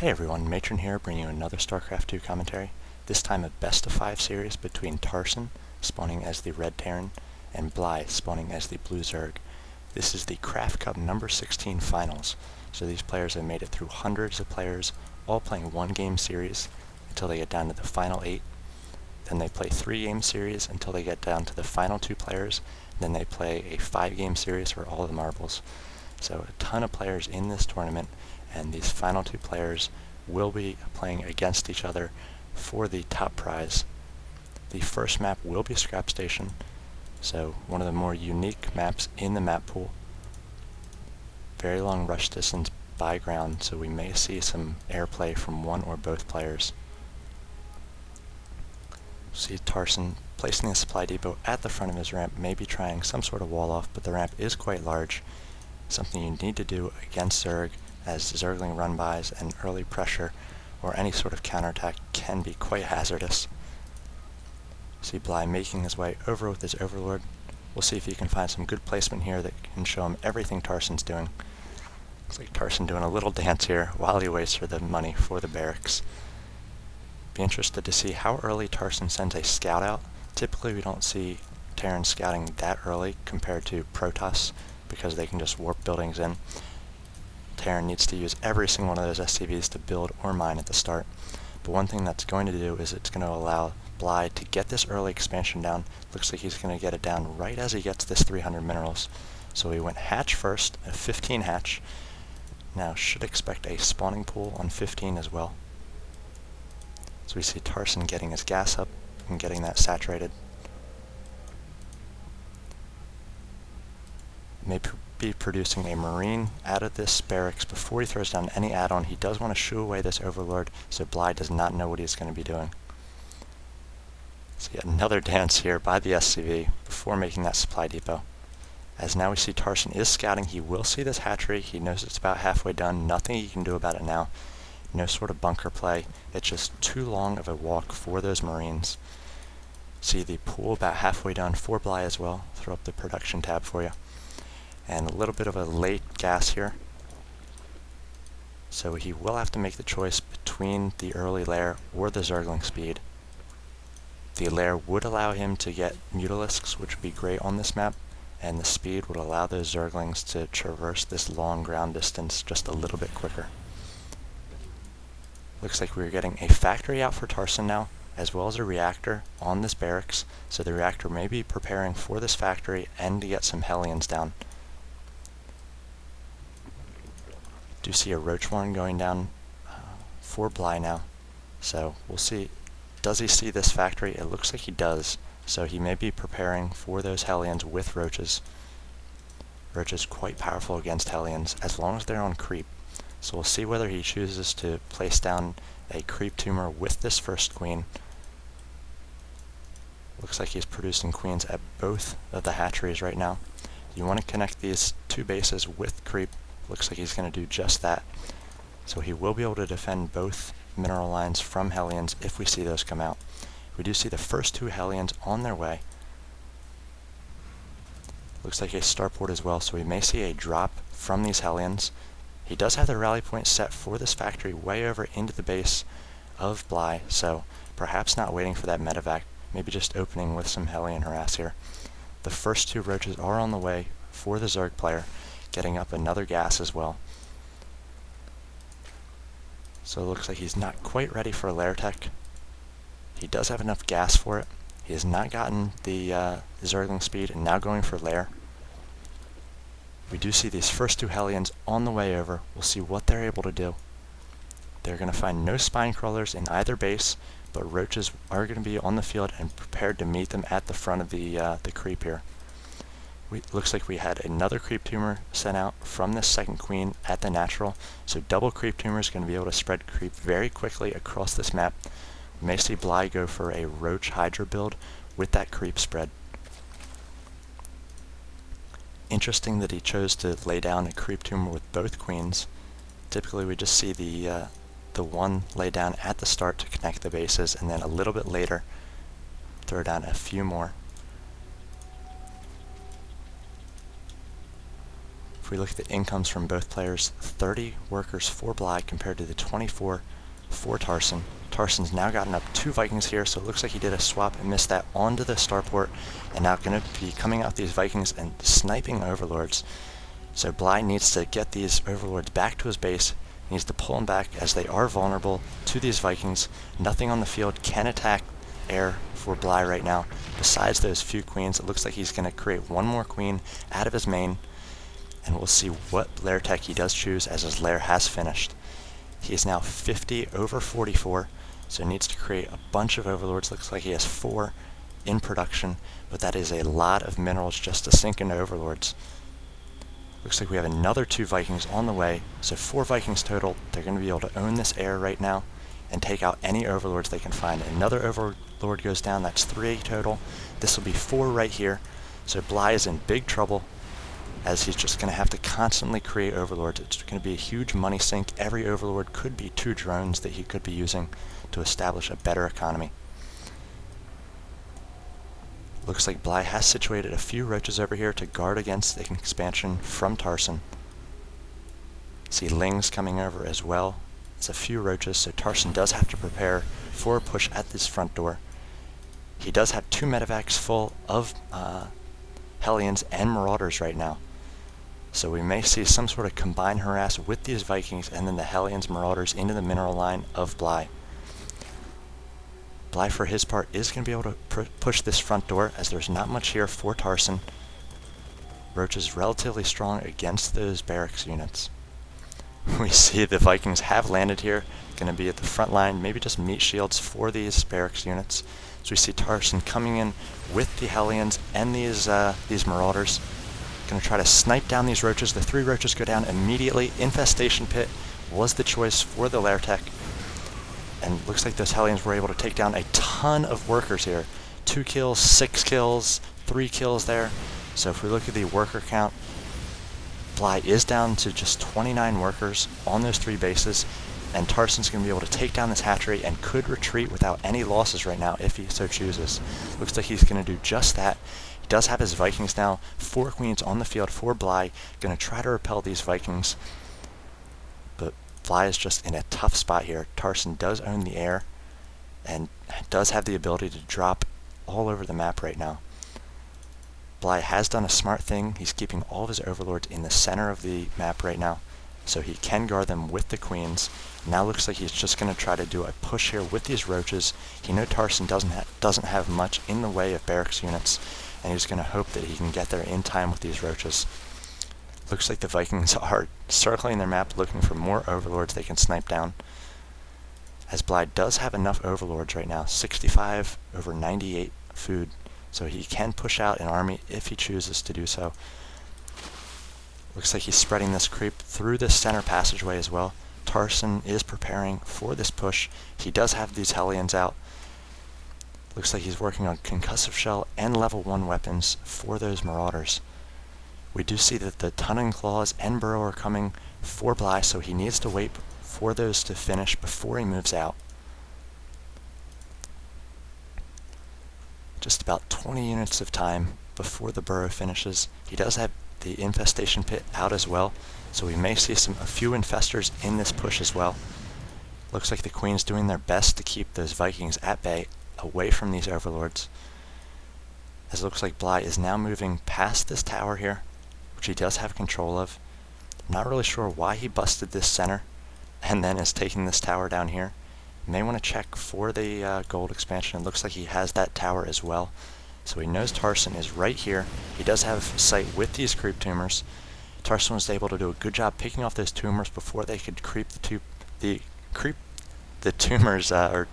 Hey everyone, Matron here, bringing you another StarCraft 2 commentary, this time a best of 5 series between Tarson, spawning as the red Terran, and Bly, spawning as the blue Zerg. This is the Craft Cup number 16 finals, so these players have made it through hundreds of players, all playing one game series until they get down to the final 8. Then they play 3-game series until they get down to the final 2 players, then they play a 5-game series for all the marbles. So a ton of players in this tournament, and these final 2 players will be playing against each other for the top prize. The first map will be Scrap Station, so one of the more unique maps in the map pool. Very long rush distance by ground, so we may see some airplay from one or both players. See Tarson placing the supply depot at the front of his ramp, maybe trying some sort of wall off, but the ramp is quite large. Something you need to do against Zerg, as Zergling run-bys and early pressure or any sort of counterattack can be quite hazardous. See Bly making his way over with his Overlord. We'll see if he can find some good placement here that can show him everything Tarson's doing. Looks like Tarson doing a little dance here while he waits for the money for the barracks. Be interested to see how early Tarson sends a scout out. Typically we don't see Terrans scouting that early compared to Protoss, because they can just warp buildings in. Terran needs to use every single one of those SCVs to build or mine at the start. But one thing that's going to do is it's going to allow Bly to get this early expansion down. Looks like he's going to get it down right as he gets this 300 minerals. So he went hatch first, a 15 hatch. Now should expect a spawning pool on 15 as well. So we see Tarson getting his gas up and getting that saturated. May be producing a Marine out of this barracks before he throws down any add-on. He does want to shoo away this Overlord, so Bly does not know what he's going to be doing. So yet another dance here by the SCV before making that supply depot. As now we see Tarson is scouting, he will see this hatchery, he knows it's about halfway done, nothing he can do about it now. No sort of bunker play, it's just too long of a walk for those Marines. See the pool about halfway done for Bly as well. Throw up the production tab for you. And a little bit of a late gas here. So he will have to make the choice between the early lair or the Zergling speed. The lair would allow him to get Mutalisks, which would be great on this map, and the speed would allow those Zerglings to traverse this long ground distance just a little bit quicker. Looks like we're getting a factory out for Tarson now, as well as a reactor on this barracks, so the reactor may be preparing for this factory and to get some Hellions down. Do see a Roach Warren going down for Bly now, so we'll see. Does he see this factory? It looks like he does, so he may be preparing for those Hellions with Roaches. Roaches quite powerful against Hellions as long as they're on creep, so we'll see whether he chooses to place down a creep tumor with this first queen. Looks like he's producing queens at both of the hatcheries right now. You want to connect these 2 bases with creep. Looks like he's going to do just that. So he will be able to defend both mineral lines from Hellions if we see those come out. We do see the first 2 Hellions on their way. Looks like a starport as well, so we may see a drop from these Hellions. He does have the rally point set for this factory way over into the base of Bly, so perhaps not waiting for that medevac, maybe just opening with some Hellion harass here. The first 2 Roaches are on the way for the Zerg player, getting up another gas as well. So it looks like he's not quite ready for a lair tech. He does have enough gas for it. He has not gotten the Zergling speed and now going for lair. We do see these first 2 Hellions on the way over. We'll see what they're able to do. They're going to find no spine crawlers in either base, but Roaches are going to be on the field and prepared to meet them at the front of the creep here. Looks like we had another creep tumor sent out from this second queen at the natural, so double creep tumor is going to be able to spread creep very quickly across this map. We may see Bly go for a Roach Hydra build with that creep spread. Interesting that he chose to lay down a creep tumor with both queens. Typically we just see the one lay down at the start to connect the bases, and then a little bit later throw down a few more. If we look at the incomes from both players, 30 workers for Bly compared to the 24 for Tarson. Tarson's now gotten up 2 Vikings here, so it looks like he did a swap and missed that onto the starport, and now going to be coming out these Vikings and sniping Overlords. So Bly needs to get these Overlords back to his base, needs to pull them back as they are vulnerable to these Vikings. Nothing on the field can attack air for Bly right now, besides those few queens. It looks like he's going to create one more queen out of his main, and we'll see what lair tech he does choose as his lair has finished. He is now 50 over 44, so he needs to create a bunch of Overlords. Looks like he has 4 in production, but that is a lot of minerals just to sink into Overlords. Looks like we have another 2 Vikings on the way, so 4 Vikings total. They're going to be able to own this air right now and take out any Overlords they can find. Another Overlord goes down, that's 3 total. This will be 4 right here, so Bly is in big trouble, as he's just going to have to constantly create Overlords. It's going to be a huge money sink. Every Overlord could be 2 drones that he could be using to establish a better economy. Looks like Bly has situated a few roaches over here to guard against the expansion from Tarson. See Lings coming over as well. It's a few roaches, so Tarson does have to prepare for a push at this front door. He does have 2 medevacs full of Hellions and Marauders right now. So we may see some sort of combined harass with these Vikings and then the Hellions Marauders into the mineral line of Bly. Bly, for his part, is going to be able to push this front door, as there's not much here for Tarson. Roach is relatively strong against those barracks units. We see the Vikings have landed here, going to be at the front line, maybe just meat shields for these barracks units. So we see Tarson coming in with the Hellions and these Marauders. Going to try to snipe down these roaches. The 3 roaches go down immediately. Infestation Pit was the choice for the lair tech. And looks like those Hellions were able to take down a ton of workers here. 2 kills, 6 kills, 3 kills there. So if we look at the worker count, Bly is down to just 29 workers on those 3 bases, and Tarson's going to be able to take down this hatchery and could retreat without any losses right now if he so chooses. Looks like he's going to do just that. He does have his Vikings now, 4 queens on the field for Bly, going to try to repel these Vikings, but Bly is just in a tough spot here. Tarson does own the air and does have the ability to drop all over the map right now. Bly has done a smart thing. He's keeping all of his Overlords in the center of the map right now, so he can guard them with the queens. Now looks like he's just going to try to do a push here with these roaches. He knows Tarson doesn't have much in the way of barracks units, and he's going to hope that he can get there in time with these roaches. Looks like the Vikings are circling their map looking for more Overlords they can snipe down, as Bly does have enough Overlords right now, 65 over 98 food, so he can push out an army if he chooses to do so. Looks like he's spreading this creep through this center passageway as well. Tarson is preparing for this push. He does have these Hellions out. Looks like he's working on concussive shell and level 1 weapons for those Marauders. We do see that the Tunning Claws and Burrow are coming for Bly, so he needs to wait for those to finish before he moves out. Just about 20 units of time before the Burrow finishes. He does have the Infestation Pit out as well, so we may see a few Infestors in this push as well. Looks like the Queen's doing their best to keep those Vikings at bay, away from these Overlords. As it looks like Bly is now moving past this tower here, which he does have control of. I'm not really sure why he busted this center and then is taking this tower down here. May want to check for the gold expansion. It looks like he has that tower as well. So he knows Tarson is right here. He does have sight with these creep tumors. Tarson was able to do a good job picking off those tumors before they could creep the tumors or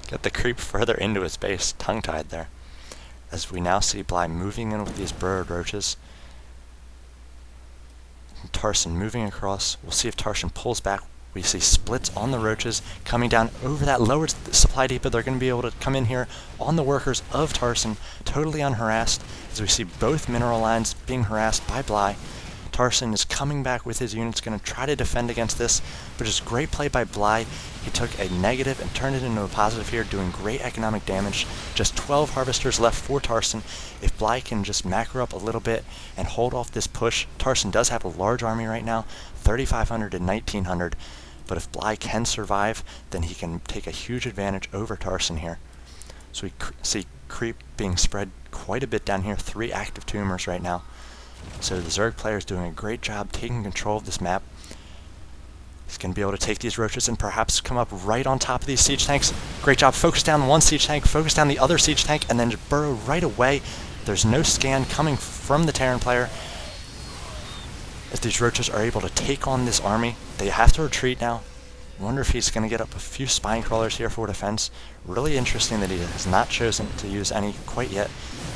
get the creep further into his base. Tongue-tied there. As we now see Bly moving in with these burrowed roaches. And Tarson moving across. We'll see if Tarson pulls back. We see splits on the roaches coming down over that lower supply depot. They're going to be able to come in here on the workers of Tarson, totally unharassed, as we see both mineral lines being harassed by Bly. Tarson is coming back with his units, going to try to defend against this, but just great play by Bly. He took a negative and turned it into a positive here, doing great economic damage. Just 12 harvesters left for Tarson. If Bly can just macro up a little bit and hold off this push, Tarson does have a large army right now, 3,500 and 1,900, but if Bly can survive, then he can take a huge advantage over Tarson here. So we see creep being spread quite a bit down here, 3 active tumors right now. So the Zerg player is doing a great job taking control of this map. He's going to be able to take these roaches and perhaps come up right on top of these siege tanks. Great job. Focus down one siege tank, focus down the other siege tank, and then just burrow right away. There's no scan coming from the Terran player. If these roaches are able to take on this army, they have to retreat now. I wonder if he's going to get up a few spine crawlers here for defense. Really interesting that he has not chosen to use any quite yet.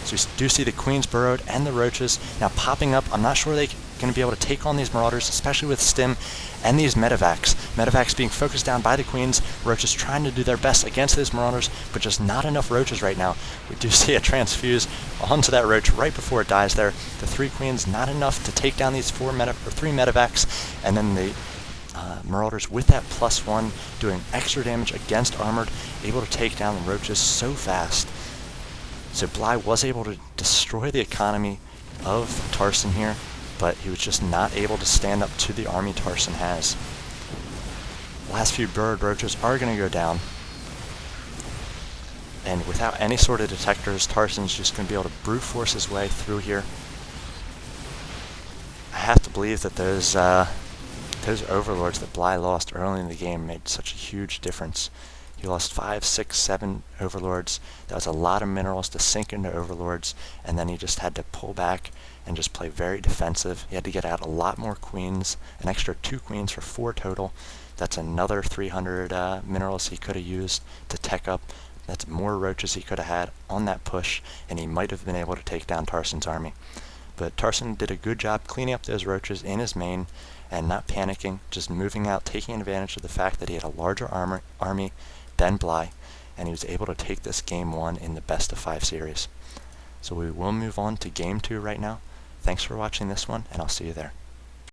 So we do see the queens burrowed and the roaches now popping up. I'm not sure they're going to be able to take on these marauders, especially with stim and these medevacs. Medevacs being focused down by the queens. Roaches trying to do their best against these marauders, but just not enough roaches right now. We do see a transfuse onto that roach right before it dies there. The 3 queens not enough to take down these 3 medevacs, and then the marauders with that +1 doing extra damage against armored, able to take down the roaches so fast. So Bly was able to destroy the economy of Tarson here, but he was just not able to stand up to the army Tarson has. Last few bird roaches are going to go down, and without any sort of detectors, Tarson's just going to be able to brute force his way through here. I have to believe that those overlords that Bly lost early in the game made such a huge difference. He lost 5, 6, 7 overlords. That was a lot of minerals to sink into overlords, and then he just had to pull back and just play very defensive. He had to get out a lot more queens, an extra 2 queens for 4 total. That's another 300 minerals he could have used to tech up. That's more roaches he could have had on that push, and he might have been able to take down Tarson's army. But Tarson did a good job cleaning up those roaches in his main and not panicking, just moving out, taking advantage of the fact that he had a larger army than Bly, and he was able to take this game 1 in the best of 5 series. So we will move on to game 2 right now. Thanks for watching this one, and I'll see you there.